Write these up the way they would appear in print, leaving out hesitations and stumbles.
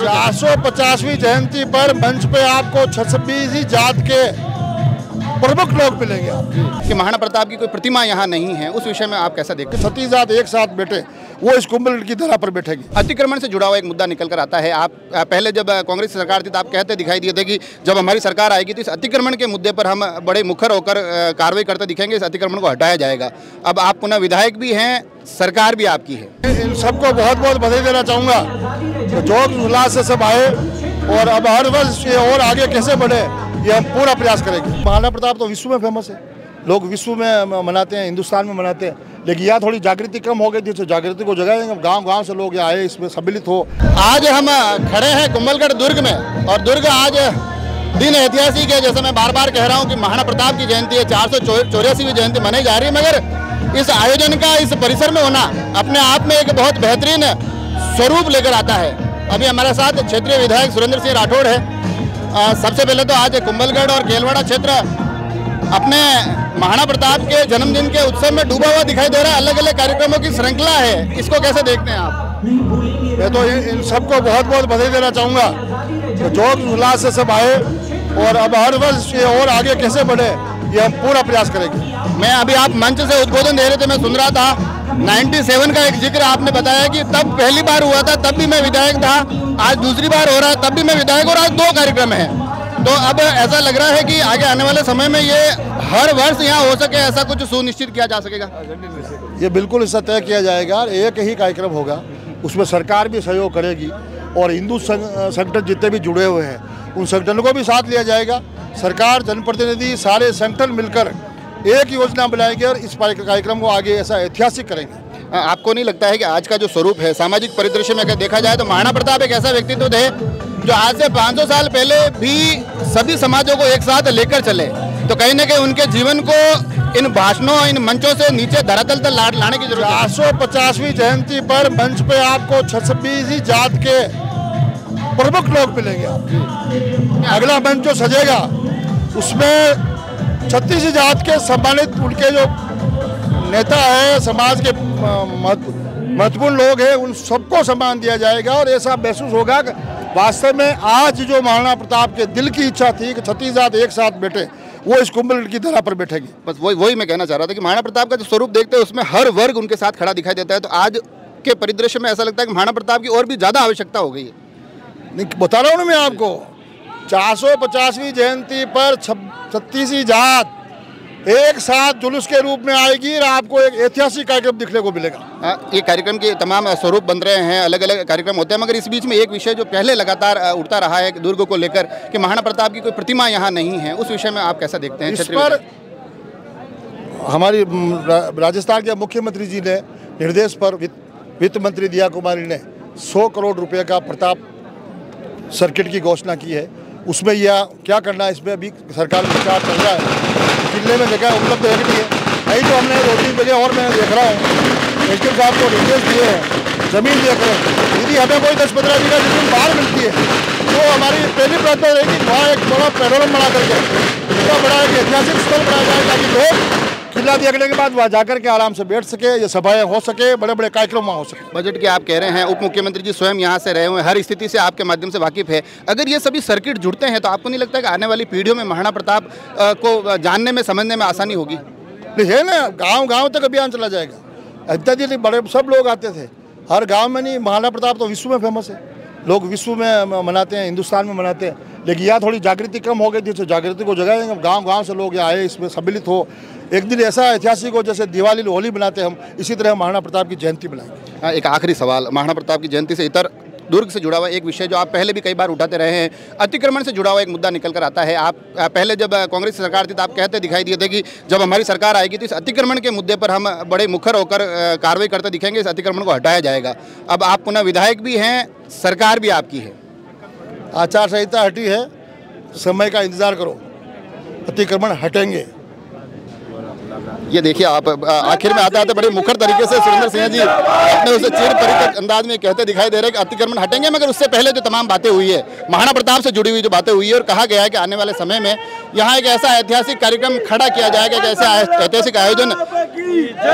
450वीं जयंती पर मंच पे आपको 26 जात के प्रमुख लोग मिलेंगे कि महाराणा प्रताप की कोई प्रतिमा यहाँ नहीं है, उस विषय में आप कैसा देखते हैं? 36 जात एक साथ बैठे, वो इस कुंभ की धरा पर बैठेगी। अतिक्रमण से जुड़ा हुआ एक मुद्दा निकल कर आता है। आप पहले जब कांग्रेस सरकार थी तो आप कहते दिखाई दिए थे कि जब हमारी सरकार आएगी तो इस अतिक्रमण के मुद्दे पर हम बड़े मुखर होकर कार्रवाई करते दिखेंगे, इस अतिक्रमण को हटाया जाएगा। अब आप पुनः विधायक भी हैं, सरकार भी आपकी है। इन सबको बहुत बहुत बधाई देना चाहूँगा, तो जोश उल्लास से सब आए और अब हर वर्ष ये और आगे कैसे बढ़े ये हम पूरा प्रयास करेंगे। महाराणा प्रताप तो विश्व में फेमस है, लोग विश्व में मनाते हैं, हिंदुस्तान में मनाते हैं, लेकिन यहाँ थोड़ी जागृति कम हो गई थी, तो जागृति को जगाएंगे। गांव-गांव से लोग यहाँ आए, इसमें सम्मिलित हो। आज हम खड़े हैं कुंभलगढ़ दुर्ग में, और दुर्ग आज दिन ऐतिहासिक है। जैसे मैं बार बार कह रहा हूँ कि महाराणा प्रताप की जयंती है, 484वीं जयंती मनाई जा रही है, मगर इस आयोजन का इस परिसर में होना अपने आप में एक बहुत बेहतरीन स्वरूप लेकर आता है। अभी हमारे साथ क्षेत्रीय विधायक सुरेंद्र सिंह राठौड़ है। सबसे पहले तो आज कुंभलगढ़ और केलवाड़ा क्षेत्र अपने महाराणा प्रताप के जन्मदिन के उत्सव में डूबा हुआ दिखाई दे रहा है। अलग अलग कार्यक्रमों की श्रृंखला है, इसको कैसे देखते हैं आप? मैं तो इन सबको बहुत बहुत बधाई देना चाहूँगा, तो जोश उल्लास से सब आए और अब हर वर्ष ये और आगे कैसे बढ़े ये हम पूरा प्रयास करेंगे। मैं अभी आप मंच से उद्बोधन दे रहे थे, मैं सुन रहा था 97 का एक जिक्र आपने बताया कि तब पहली बार हुआ था, तब भी मैं विधायक था, आज दूसरी बार हो रहा है, तब भी मैं विधायक, और आज 2 कार्यक्रम हैं। तो अब ऐसा लग रहा है कि आगे आने वाले समय में ये हर वर्ष यहाँ हो सके, ऐसा कुछ सुनिश्चित किया जा सकेगा? ये बिल्कुल इससे तय किया जाएगा। एक ही कार्यक्रम होगा, उसमें सरकार भी सहयोग करेगी और हिंदू संगठन जितने भी जुड़े हुए हैं उन संगठनों को भी साथ लिया जाएगा। सरकार, जनप्रतिनिधि, सारे संगठन मिलकर एक योजना बनाएंगे और इस कार्यक्रम को आगे ऐसा ऐतिहासिक करेंगे। आपको नहीं लगता है कि आज का जो स्वरूप है सामाजिक परिदृश्य में अगर देखा जाए तो महाराणा प्रताप एक ऐसा व्यक्तित्व थे जो आज से 500 साल पहले भी सभी समाजों को एक साथ लेकर चले, तो कहीं ना कहीं उनके जीवन को इन भाषणों, इन मंचों से नीचे धरातल तक लाने की जरूरत है। 450वीं जयंती पर मंच पे आपको 26 जात के प्रमुख लोग मिलेंगे। अगला मंच जो सजेगा उसमें 36 जात के सम्मानित उनके जो नेता है, समाज के महत्वपूर्ण लोग हैं, उन सबको सम्मान दिया जाएगा और ऐसा महसूस होगा कि वास्तव में आज जो महाराणा प्रताप के दिल की इच्छा थी कि 36 जात एक साथ बैठे, वो इस कुंभ की धरा पर बैठेगी। बस वही मैं कहना चाह रहा था कि महाराणा प्रताप का जो स्वरूप देखते हैं उसमें हर वर्ग उनके साथ खड़ा दिखाई देता है, तो आज के परिदृश्य में ऐसा लगता है कि महाराणा प्रताप की और भी ज़्यादा आवश्यकता हो गई है। नहीं, बता रहा हूँ ना मैं आपको, 450वीं जयंती पर 36 जात एक साथ जुलूस के रूप में आएगी और आपको एक ऐतिहासिक कार्यक्रम दिखने को मिलेगा। ये कार्यक्रम के तमाम स्वरूप बन रहे हैं, अलग अलग कार्यक्रम होते हैं, मगर इस बीच में एक विषय जो पहले लगातार उठता रहा है दुर्ग को लेकर कि महाराणा प्रताप की कोई प्रतिमा यहाँ नहीं है, उस विषय में आप कैसा देखते हैं? इस पर हमारी राजस्थान के मुख्यमंत्री जी ने निर्देश पर वित्त मंत्री दिया कुमारी ने 100 करोड़ रुपये का प्रताप सर्किट की घोषणा की है। उसमें यह क्या करना है, इसमें अभी सरकार में विचार चल रहा है। जिले में जगह उपलब्ध है कि नहीं है, नहीं तो हमने 2-3 जगह और मैं देख रहा हूँ एसडीएम साहब को निर्देश दिए हैं जमीन देख रहे हैं। यदि हमें कोई 10-15 बीघा जमीन बाहर मिलती है तो हमारी पहली प्राथमिकता रहेगी वहाँ एक बड़ा पेट्रोल बना करके उसका बड़ा एक ऐतिहासिक स्थल बनाया जाए, ताकि लोग किला देखने के बाद वहाँ जाकर के आराम से बैठ सके, ये सभाएं हो सके, बड़े बड़े कार्यक्रम वहाँ हो सके। बजट के आप कह रहे हैं, उप मुख्यमंत्री जी स्वयं यहाँ से रहे हुए, हर स्थिति से आपके माध्यम से वाकिफ है। अगर ये सभी सर्किट जुड़ते हैं तो आपको नहीं लगता कि आने वाली पीढ़ियों में महाराणा प्रताप को जानने में, समझने में आसानी होगी? है ना, गाँव तक अभियान चला जाएगा। इत्यादि बड़े सब लोग आते थे, हर गाँव में नहीं। महाराणा प्रताप तो विश्व में फेमस है, लोग विश्व में मनाते हैं, हिंदुस्तान में मनाते हैं, लेकिन यहाँ थोड़ी जागृति कम हो गई थी, तो जागृति को जगाएंगे। गांव-गांव से लोग यहाँ आए, इसमें सम्मिलित हो। एक दिन ऐसा ऐतिहासिक हो जैसे दिवाली होली बनाते हैं हम, इसी तरह महाराणा प्रताप की जयंती बनाएंगे। एक आखिरी सवाल, महाराणा प्रताप की जयंती से इतर दुर्ग से जुड़ा हुआ एक विषय जो आप पहले भी कई बार उठाते रहे हैं, अतिक्रमण से जुड़ा हुआ एक मुद्दा निकल कर आता है। आप पहले जब कांग्रेस सरकार थी तो आप कहते दिखाई दिए थे कि जब हमारी सरकार आएगी तो इस अतिक्रमण के मुद्दे पर हम बड़े मुखर होकर कार्रवाई करते दिखेंगे, इस अतिक्रमण को हटाया जाएगा। अब आप पुनः विधायक भी हैं, सरकार भी आपकी है, आचार संहिता हटी है, समय का इंतजार करो, अतिक्रमण हटेंगे। ये देखिए आप आखिर में आते आते बड़े मुखर तरीके से सुरेंद्र सिंह जी अपने उसे चिर परिचित अंदाज में कहते दिखाई दे रहे हैं कि अतिक्रमण हटेंगे, मगर उससे पहले जो तमाम बातें हुई है, महाराणा प्रताप से जुड़ी हुई जो बातें हुई है, और कहा गया है कि आने वाले समय में यहाँ एक ऐसा ऐतिहासिक कार्यक्रम खड़ा किया जाएगा, एक ऐसा ऐतिहासिक आयोजन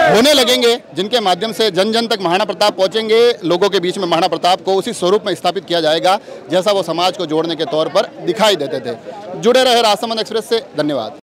होने लगेंगे जिनके माध्यम से जन जन तक महाराणा प्रताप पहुंचेंगे, लोगों के बीच में महाराणा प्रताप को उसी स्वरूप में स्थापित किया जाएगा जैसा वो समाज को जोड़ने के तौर पर दिखाई देते थे। जुड़े रहे राजसमंद एक्सप्रेस से, धन्यवाद।